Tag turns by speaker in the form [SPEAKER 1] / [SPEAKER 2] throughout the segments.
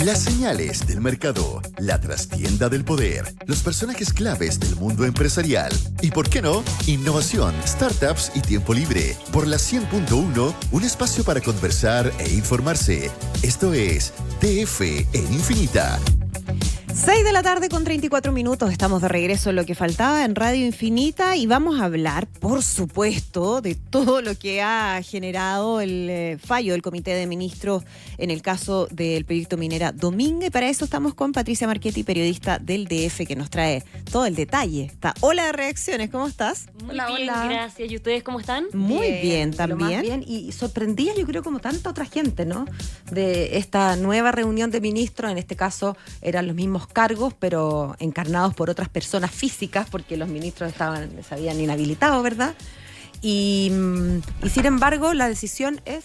[SPEAKER 1] Las señales del mercado, la trastienda del poder, los personajes claves del mundo empresarial y, ¿por qué no?, innovación, startups y tiempo libre. Por la 100.1, un espacio para conversar e informarse. Esto es TF en Infinita.
[SPEAKER 2] 6 de la tarde con 34 minutos, estamos de regreso en Lo que faltaba en Radio Infinita y vamos a hablar, por supuesto, de todo lo que ha generado el fallo del Comité de Ministros en el caso del proyecto minera Dominga, y para eso estamos con Patricia Marchetti, periodista del DF, que nos trae todo el detalle. Está Ola de Reacciones, ¿cómo estás?
[SPEAKER 3] Hola, gracias. ¿Y ustedes cómo están?
[SPEAKER 2] Muy bien
[SPEAKER 4] Lo más
[SPEAKER 2] también.
[SPEAKER 4] bien, y sorprendía, yo creo, como tanta otra gente, ¿no? De esta nueva reunión de ministros, en este caso eran los mismos cargos, pero encarnados por otras personas físicas, porque los ministros se habían inhabilitado, ¿verdad? Y sin embargo, la decisión es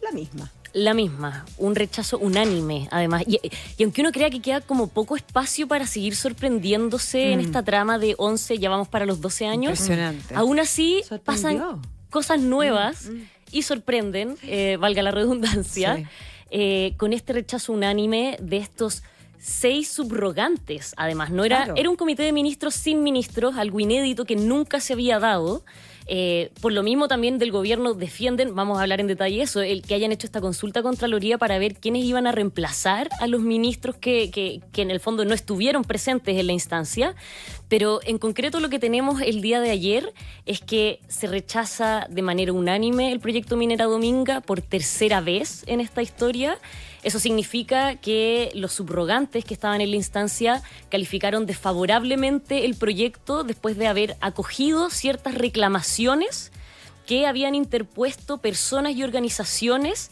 [SPEAKER 4] la misma.
[SPEAKER 3] La misma, un rechazo unánime, además. Y aunque uno crea que queda como poco espacio para seguir sorprendiéndose en esta trama de 11, ya vamos para los 12 años,
[SPEAKER 2] Impresionante.
[SPEAKER 3] aún así
[SPEAKER 4] Sorprendió.
[SPEAKER 3] pasan cosas nuevas y sorprenden, valga la redundancia, con este rechazo unánime de estos 6 subrogantes. Además, no era,
[SPEAKER 4] Claro.
[SPEAKER 3] era un comité de ministros sin ministros, algo inédito que nunca se había dado. Por lo mismo también del gobierno defienden, vamos a hablar en detalle eso, el que hayan hecho esta consulta a Contraloría para ver quiénes iban a reemplazar a los ministros que en el fondo no estuvieron presentes en la instancia. Pero en concreto lo que tenemos el día de ayer es que se rechaza de manera unánime el proyecto Minera Dominga por tercera vez en esta historia. Eso significa que los subrogantes que estaban en la instancia calificaron desfavorablemente el proyecto después de haber acogido ciertas reclamaciones que habían interpuesto personas y organizaciones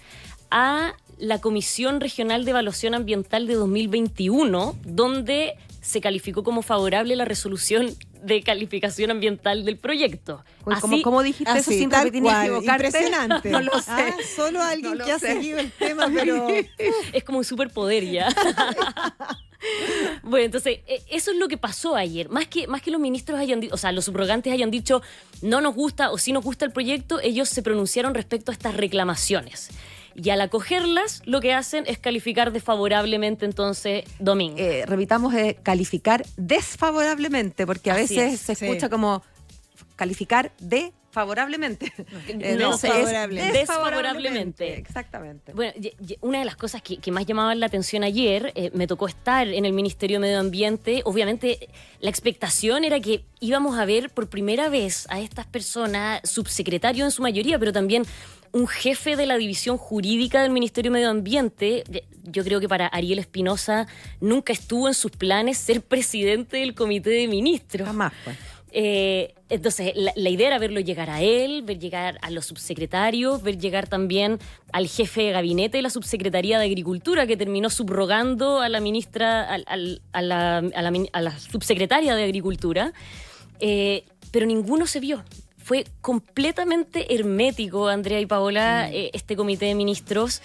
[SPEAKER 3] a la Comisión Regional de Evaluación Ambiental de 2021, donde se calificó como favorable la resolución de calificación ambiental del proyecto.
[SPEAKER 4] Uy, ¿cómo dijiste eso sin
[SPEAKER 2] tal
[SPEAKER 4] repetir ni
[SPEAKER 2] cual,
[SPEAKER 4] equivocarte?
[SPEAKER 2] impresionante.
[SPEAKER 4] No lo sé.
[SPEAKER 2] Solo alguien
[SPEAKER 4] No lo
[SPEAKER 2] que ha
[SPEAKER 4] sé.
[SPEAKER 2] seguido el tema, pero...
[SPEAKER 3] Es como un superpoder ya. Bueno, entonces, eso es lo que pasó ayer. Más que los ministros hayan dicho, o sea, los subrogantes hayan dicho no nos gusta o sí nos gusta el proyecto, ellos se pronunciaron respecto a estas reclamaciones. Y al acogerlas, lo que hacen es calificar desfavorablemente entonces Dominga.
[SPEAKER 4] Repitamos, calificar desfavorablemente, porque a
[SPEAKER 3] Así
[SPEAKER 4] veces
[SPEAKER 3] es,
[SPEAKER 4] se escucha como calificar favorablemente.
[SPEAKER 3] No,
[SPEAKER 4] es
[SPEAKER 3] desfavorablemente.
[SPEAKER 4] Exactamente.
[SPEAKER 3] Bueno, una de las cosas que más llamaban la atención ayer, me tocó estar en el Ministerio de Medio Ambiente. Obviamente, la expectación era que íbamos a ver por primera vez a estas personas, subsecretarios en su mayoría, pero también un jefe de la división jurídica del Ministerio de Medio Ambiente. Yo creo que para Ariel Espinosa nunca estuvo en sus planes ser presidente del Comité de Ministros.
[SPEAKER 4] Jamás, pues.
[SPEAKER 3] Entonces, la idea era verlo llegar a él, ver llegar a los subsecretarios, ver llegar también al jefe de gabinete de la Subsecretaría de Agricultura, que terminó subrogando a la ministra, a la subsecretaria de Agricultura, pero ninguno se vio. Fue completamente hermético, Andrea y Paola, este comité de ministros.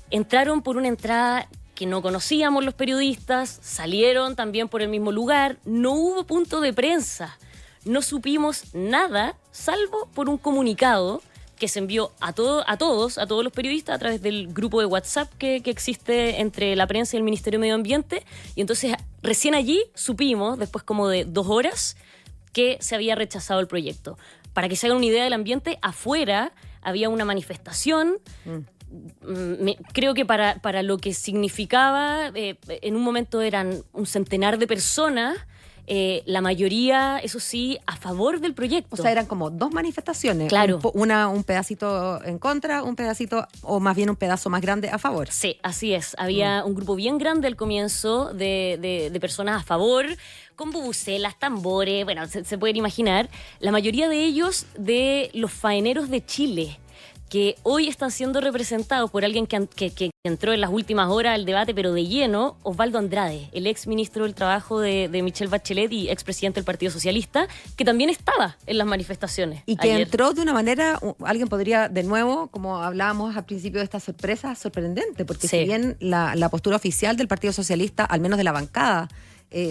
[SPEAKER 3] Entraron por una entrada que no conocíamos los periodistas, salieron también por el mismo lugar, no hubo punto de prensa. No supimos nada, salvo por un comunicado que se envió a todos los periodistas a través del grupo de WhatsApp que existe entre la prensa y el Ministerio de Medio Ambiente. Y entonces recién allí supimos, después como de 2 horas, que se había rechazado el proyecto. Para que se hagan una idea del ambiente, afuera había una manifestación. Creo que para lo que significaba, en un momento eran un centenar de personas. La mayoría, eso sí, a favor del proyecto.
[SPEAKER 4] O sea, eran como 2 manifestaciones.
[SPEAKER 3] Claro.
[SPEAKER 4] Un pedacito en contra, un pedacito, o más bien un pedazo más grande a favor.
[SPEAKER 3] Sí, así es. Había un grupo bien grande al comienzo de personas a favor, con bubucelas, tambores, bueno, se pueden imaginar. La mayoría de ellos de los faeneros de Chile, que hoy están siendo representados por alguien que entró en las últimas horas al debate, pero de lleno, Osvaldo Andrade, el ex ministro del Trabajo de Michelle Bachelet y expresidente del Partido Socialista, que también estaba en las manifestaciones.
[SPEAKER 4] Y que
[SPEAKER 3] ayer.
[SPEAKER 4] entró de una manera, alguien podría, de nuevo, como hablábamos al principio de esta sorpresa, sorprendente, porque
[SPEAKER 3] Sí.
[SPEAKER 4] si bien la postura oficial del Partido Socialista, al menos de la bancada,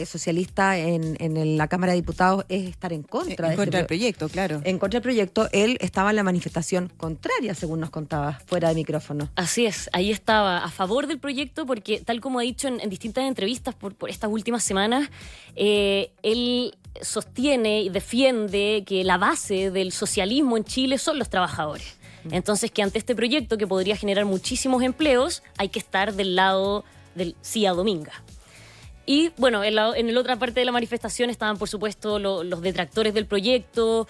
[SPEAKER 4] socialista en la Cámara de Diputados es estar en contra,
[SPEAKER 2] En contra del proyecto, claro.
[SPEAKER 4] En contra del proyecto. Él estaba en la manifestación contraria, según nos contabas, fuera de micrófono.
[SPEAKER 3] Así es, ahí estaba a favor del proyecto porque, tal como ha dicho en distintas entrevistas por estas últimas semanas, él sostiene y defiende que la base del socialismo en Chile son los trabajadores. Entonces, que ante este proyecto que podría generar muchísimos empleos, hay que estar del lado del sí a Dominga. Y bueno, en la otra parte de la manifestación estaban, por supuesto, los detractores del proyecto,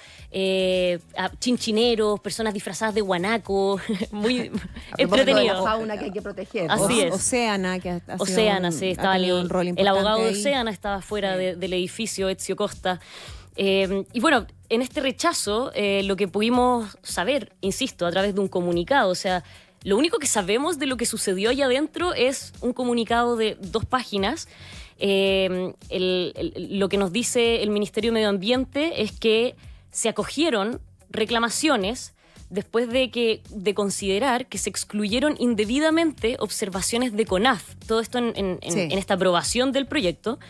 [SPEAKER 3] chinchineros, personas disfrazadas de guanaco, muy entretenido.
[SPEAKER 4] De la fauna que hay que proteger.
[SPEAKER 3] Así es.
[SPEAKER 2] Océana, que
[SPEAKER 3] Océana, sí, estaba
[SPEAKER 2] un rol
[SPEAKER 3] el
[SPEAKER 2] importante
[SPEAKER 3] abogado de
[SPEAKER 2] ahí.
[SPEAKER 3] Océana estaba fuera del edificio, Ezio Costa. Y bueno, en este rechazo, lo que pudimos saber, insisto, a través de un comunicado, o sea, lo único que sabemos de lo que sucedió allá adentro es un comunicado de 2 páginas. Lo que nos dice el Ministerio de Medio Ambiente es que se acogieron reclamaciones después de considerar que se excluyeron indebidamente observaciones de CONAF. Todo esto en esta aprobación del proyecto.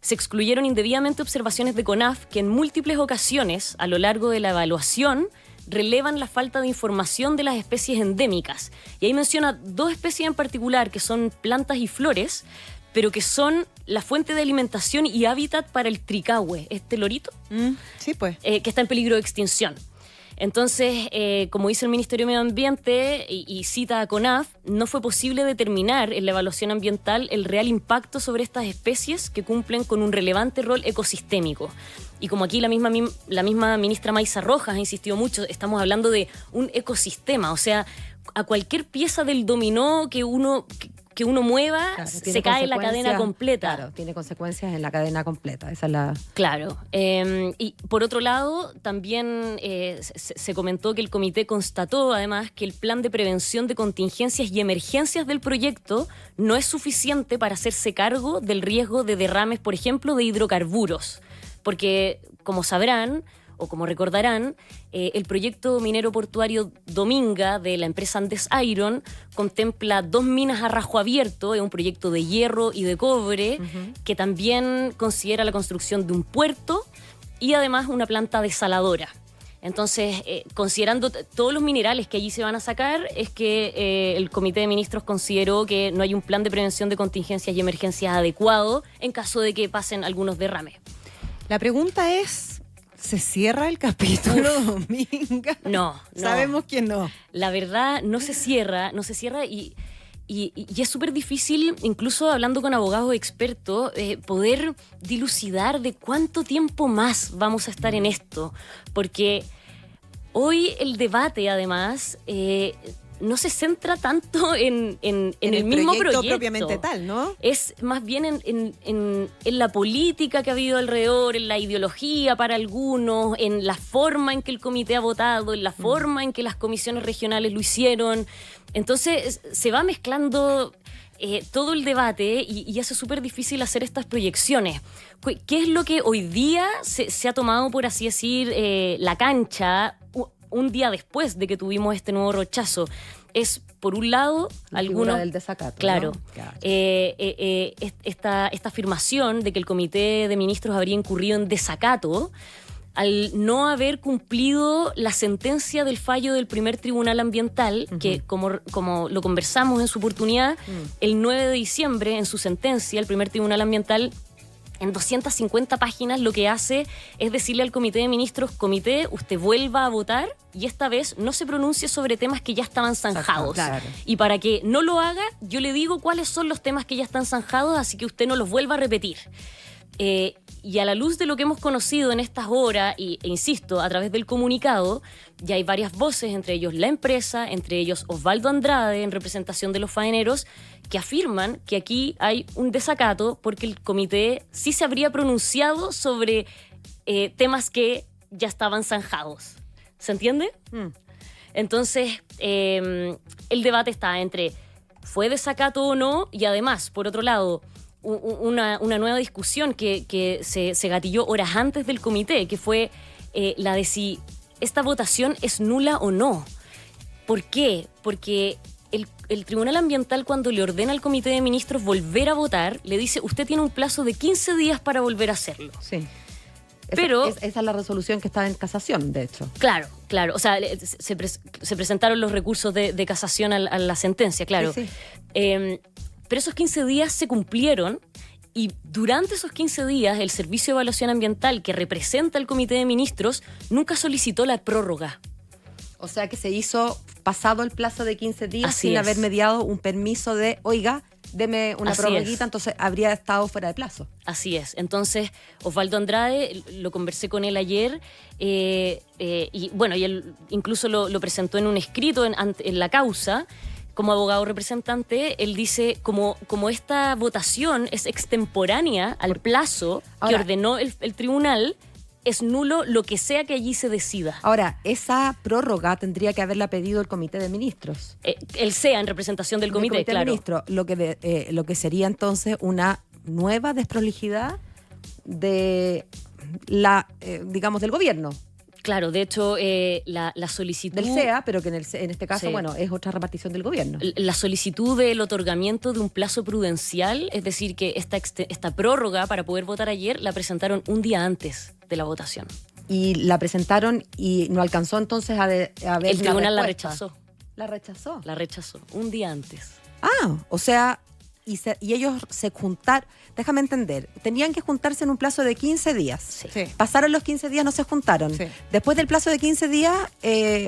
[SPEAKER 3] Se excluyeron indebidamente observaciones de CONAF que en múltiples ocasiones a lo largo de la evaluación relevan la falta de información de las especies endémicas. Y ahí menciona 2 especies en particular que son plantas y flores, pero que son la fuente de alimentación y hábitat para el tricahue, este lorito,
[SPEAKER 2] Sí, pues.
[SPEAKER 3] que está en peligro de extinción. Entonces, como dice el Ministerio de Medio Ambiente y cita a CONAF, no fue posible determinar en la evaluación ambiental el real impacto sobre estas especies que cumplen con un relevante rol ecosistémico. Y como aquí la misma ministra Maysa Rojas ha insistido mucho, estamos hablando de un ecosistema, o sea, a cualquier pieza del dominó que uno mueva,
[SPEAKER 4] Claro,
[SPEAKER 3] se cae la cadena completa.
[SPEAKER 4] Claro, tiene consecuencias en la cadena completa. Esa es la...
[SPEAKER 3] Claro. Y por otro lado, también se comentó que el comité constató, además, que el plan de prevención de contingencias y emergencias del proyecto no es suficiente para hacerse cargo del riesgo de derrames, por ejemplo, de hidrocarburos. Porque, como sabrán, o como recordarán, el proyecto minero portuario Dominga de la empresa Andes Iron contempla 2 minas a rajo abierto, es un proyecto de hierro y de cobre, que también considera la construcción de un puerto y además una planta desaladora. Entonces, considerando todos los minerales que allí se van a sacar, es que el Comité de Ministros consideró que no hay un plan de prevención de contingencias y emergencias adecuado en caso de que pasen algunos derrames.
[SPEAKER 2] La pregunta es, ¿se cierra el capítulo Dominga?
[SPEAKER 3] No.
[SPEAKER 2] Sabemos que no.
[SPEAKER 3] La verdad, no se cierra y es súper difícil, incluso hablando con abogados expertos, poder dilucidar de cuánto tiempo más vamos a estar en esto. Porque hoy el debate, además, no se centra tanto en el mismo proyecto
[SPEAKER 2] propiamente tal, ¿no?
[SPEAKER 3] Es más bien en la política que ha habido alrededor, en la ideología para algunos, en la forma en que el comité ha votado, en la forma en que las comisiones regionales lo hicieron. Entonces se va mezclando todo el debate y hace súper difícil hacer estas proyecciones. ¿Qué es lo que hoy día se ha tomado, por así decir, la cancha un día después de que tuvimos este nuevo rechazo? Es, por un lado,
[SPEAKER 4] alguna del desacato.
[SPEAKER 3] Claro.
[SPEAKER 4] ¿No? Claro.
[SPEAKER 3] Esta afirmación de que el Comité de Ministros habría incurrido en desacato al no haber cumplido la sentencia del fallo del primer tribunal ambiental, que como lo conversamos en su oportunidad, el 9 de diciembre, en su sentencia, el primer tribunal ambiental, en 250 páginas, lo que hace es decirle al Comité de Ministros: Comité, usted vuelva a votar y esta vez no se pronuncie sobre temas que ya estaban zanjados.
[SPEAKER 4] Claro.
[SPEAKER 3] Y para que no lo haga, yo le digo cuáles son los temas que ya están zanjados, así que usted no los vuelva a repetir. Y a la luz de lo que hemos conocido en estas horas, e insisto, a través del comunicado, ya hay varias voces, entre ellos la empresa, entre ellos Osvaldo Andrade, en representación de los faeneros, que afirman que aquí hay un desacato porque el comité sí se habría pronunciado sobre temas que ya estaban zanjados. ¿Se entiende? Entonces, el debate está entre ¿fue desacato o no? Y además, por otro lado, una nueva discusión que se gatilló horas antes del comité, que fue la de si esta votación es nula o no. ¿Por qué? Porque el Tribunal Ambiental, cuando le ordena al Comité de Ministros volver a votar, le dice, usted tiene un plazo de 15 días para volver a hacerlo.
[SPEAKER 4] Sí.
[SPEAKER 3] Pero
[SPEAKER 4] esa es la resolución que estaba en casación, de hecho.
[SPEAKER 3] Claro. O sea, se presentaron los recursos de casación a la sentencia, claro.
[SPEAKER 4] Sí.
[SPEAKER 3] Pero esos 15 días se cumplieron y durante esos 15 días el Servicio de Evaluación Ambiental, que representa al Comité de Ministros, nunca solicitó la prórroga.
[SPEAKER 4] O sea que se hizo pasado el plazo de 15 días
[SPEAKER 3] Así
[SPEAKER 4] sin
[SPEAKER 3] es.
[SPEAKER 4] haber mediado un permiso de, oiga, deme una
[SPEAKER 3] Así
[SPEAKER 4] prórroguita,
[SPEAKER 3] es.
[SPEAKER 4] entonces habría estado fuera de plazo.
[SPEAKER 3] Así es. Entonces, Osvaldo Andrade, lo conversé con él ayer, y bueno, y él incluso lo presentó en un escrito en la causa, como abogado representante. Él dice, como esta votación es extemporánea al plazo que
[SPEAKER 4] Ahora,
[SPEAKER 3] ordenó el tribunal, es nulo lo que sea que allí se decida.
[SPEAKER 4] Ahora, esa prórroga tendría que haberla pedido el Comité de Ministros.
[SPEAKER 3] Él sea en representación del comité,
[SPEAKER 4] de
[SPEAKER 3] claro.
[SPEAKER 4] Ministros, lo que sería entonces una nueva desprolijidad de digamos, del gobierno,
[SPEAKER 3] Claro, de hecho, la solicitud...
[SPEAKER 4] del CEA, pero que en este caso,
[SPEAKER 3] Sí.
[SPEAKER 4] bueno, es otra repartición del gobierno.
[SPEAKER 3] La solicitud del otorgamiento de un plazo prudencial, es decir, que esta prórroga para poder votar ayer la presentaron un día antes de la votación.
[SPEAKER 4] Y la presentaron y no alcanzó entonces a ver
[SPEAKER 3] El tribunal la
[SPEAKER 4] respuesta.
[SPEAKER 3] rechazó.
[SPEAKER 4] ¿La rechazó?
[SPEAKER 3] La rechazó un día antes.
[SPEAKER 4] O sea, y ellos se juntaron, déjame entender, tenían que juntarse en un plazo de 15 días.
[SPEAKER 2] Sí.
[SPEAKER 4] Pasaron los 15 días, no se juntaron.
[SPEAKER 2] Sí.
[SPEAKER 4] Después del plazo de 15 días,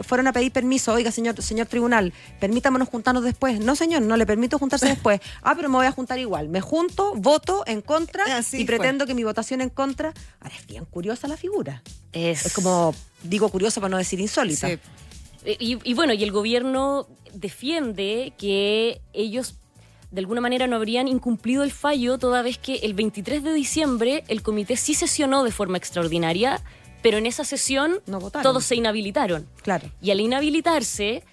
[SPEAKER 4] fueron a pedir permiso. Oiga, señor tribunal, permítamonos juntarnos después. No, señor, no le permito juntarse después. Pero me voy a juntar igual. Me junto, voto en contra
[SPEAKER 2] Así
[SPEAKER 4] y
[SPEAKER 2] fue.
[SPEAKER 4] pretendo que mi votación en contra... Ahora, es bien curiosa la figura.
[SPEAKER 3] Es
[SPEAKER 4] Es como, digo curiosa para no decir insólita.
[SPEAKER 2] Sí.
[SPEAKER 3] Y bueno, y el gobierno defiende que ellos de alguna manera no habrían incumplido el fallo, toda vez que el 23 de diciembre el comité sí sesionó de forma extraordinaria, pero en esa sesión
[SPEAKER 4] No votaron.
[SPEAKER 3] todos se inhabilitaron.
[SPEAKER 4] Claro.
[SPEAKER 3] Y al inhabilitarse,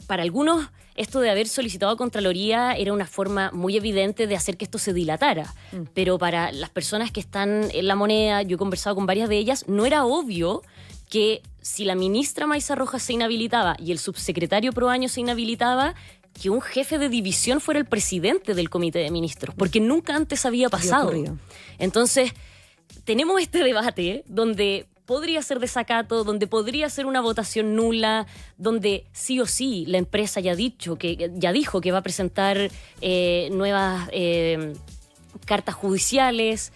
[SPEAKER 3] para algunos esto de haber solicitado a Contraloría era una forma muy evidente de hacer que esto se dilatara. Pero para las personas que están en la moneda, yo he conversado con varias de ellas, no era obvio que si la ministra Maysa Rojas se inhabilitaba y el subsecretario Proaño se inhabilitaba, que un jefe de división fuera el presidente del Comité de Ministros, porque nunca antes había pasado.
[SPEAKER 4] ocurrido.
[SPEAKER 3] Entonces, tenemos este debate donde podría ser desacato, donde podría ser una votación nula, donde sí o sí la empresa ya dijo que va a presentar nuevas cartas judiciales.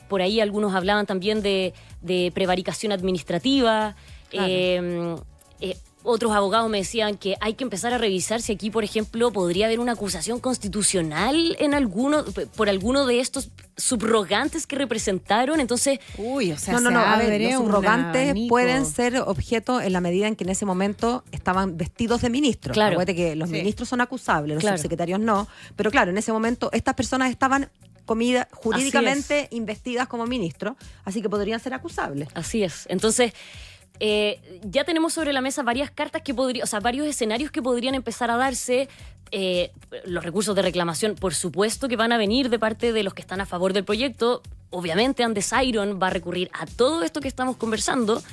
[SPEAKER 3] Por ahí algunos hablaban también de prevaricación administrativa.
[SPEAKER 4] Claro.
[SPEAKER 3] Otros abogados me decían que hay que empezar a revisar si aquí, por ejemplo, podría haber una acusación constitucional por alguno de estos subrogantes que representaron. Entonces,
[SPEAKER 2] Uy, o sea,
[SPEAKER 4] No,
[SPEAKER 2] se
[SPEAKER 4] a ver,
[SPEAKER 2] abre
[SPEAKER 4] los
[SPEAKER 2] un
[SPEAKER 4] subrogantes
[SPEAKER 2] abanico.
[SPEAKER 4] pueden ser objeto en la medida en que en ese momento estaban vestidos de ministros.
[SPEAKER 3] Claro.
[SPEAKER 4] Acuérdate que los
[SPEAKER 2] Sí.
[SPEAKER 4] ministros son acusables, los
[SPEAKER 3] Claro.
[SPEAKER 4] subsecretarios no. Pero claro, en ese momento estas personas estaban jurídicamente investidas como ministros, así que podrían ser acusables.
[SPEAKER 3] así es. Entonces, ya tenemos sobre la mesa varias cartas varios escenarios que podrían empezar a darse. Los recursos de reclamación, por supuesto, que van a venir de parte de los que están a favor del proyecto. Obviamente, Andes Iron va a recurrir a todo esto que estamos conversando,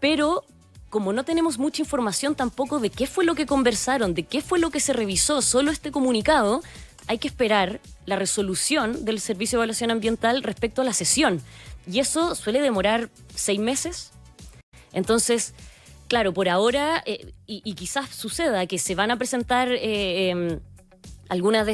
[SPEAKER 3] pero como no tenemos mucha información tampoco de qué fue lo que conversaron, de qué fue lo que se revisó, solo este comunicado, hay que esperar la resolución del Servicio de Evaluación Ambiental respecto a la sesión. Y eso suele demorar 6 meses. Entonces, claro, por ahora, y quizás suceda que se van a presentar algunas de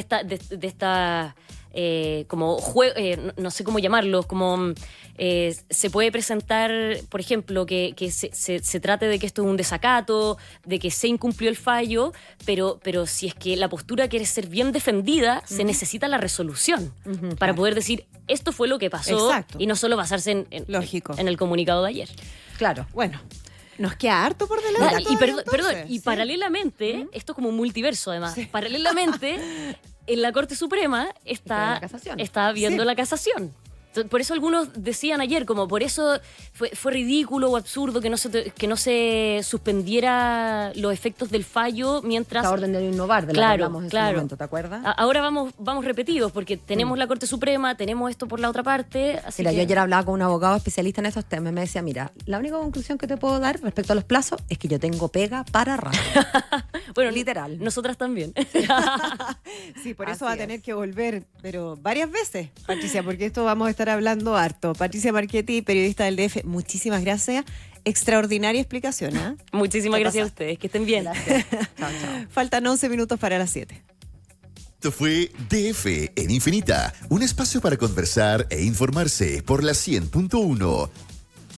[SPEAKER 3] estas no sé cómo llamarlos, como se puede presentar, por ejemplo, que se trate de que esto es un desacato, de que se incumplió el fallo, pero si es que la postura quiere ser bien defendida, se necesita la resolución para poder decir esto fue lo que pasó.
[SPEAKER 2] Exacto.
[SPEAKER 3] Y no solo basarse
[SPEAKER 2] Lógico.
[SPEAKER 3] en el comunicado de ayer.
[SPEAKER 4] Claro.
[SPEAKER 2] Bueno, nos queda harto por delante.
[SPEAKER 3] Y
[SPEAKER 2] todavía,
[SPEAKER 3] perdón,
[SPEAKER 2] entonces.
[SPEAKER 3] y
[SPEAKER 2] Sí.
[SPEAKER 3] paralelamente, esto es como un multiverso además, paralelamente, en la Corte Suprema
[SPEAKER 4] Está
[SPEAKER 3] está
[SPEAKER 4] la casación.
[SPEAKER 3] viendo
[SPEAKER 2] Sí.
[SPEAKER 3] la casación. Por eso algunos decían ayer, como por eso fue ridículo o absurdo que no se suspendiera los efectos del fallo mientras...
[SPEAKER 4] La orden de innovar, de la que hablamos en su momento, ¿te acuerdas?
[SPEAKER 3] Ahora vamos repetidos, porque tenemos la Corte Suprema, tenemos esto por la otra parte, así
[SPEAKER 4] Mira,
[SPEAKER 3] que...
[SPEAKER 4] yo ayer hablaba con un abogado especialista en estos temas y me decía, mira, la única conclusión que te puedo dar respecto a los plazos es que yo tengo pega para rato.
[SPEAKER 3] Bueno,
[SPEAKER 4] literal.
[SPEAKER 3] Nosotras también.
[SPEAKER 2] Sí, por eso
[SPEAKER 4] Así
[SPEAKER 2] va a
[SPEAKER 4] es.
[SPEAKER 2] tener que volver, pero varias veces, Patricia, porque esto vamos a estar hablando harto. Patricia Marchetti, periodista del DF, muchísimas gracias. Extraordinaria explicación, ¿eh?
[SPEAKER 3] Muchísimas gracias a ustedes, que estén bien.
[SPEAKER 4] Gracias. Chao, chao.
[SPEAKER 2] Faltan 11 minutos para las 7.
[SPEAKER 1] Esto fue DF en Infinita, un espacio para conversar e informarse por la 100.1.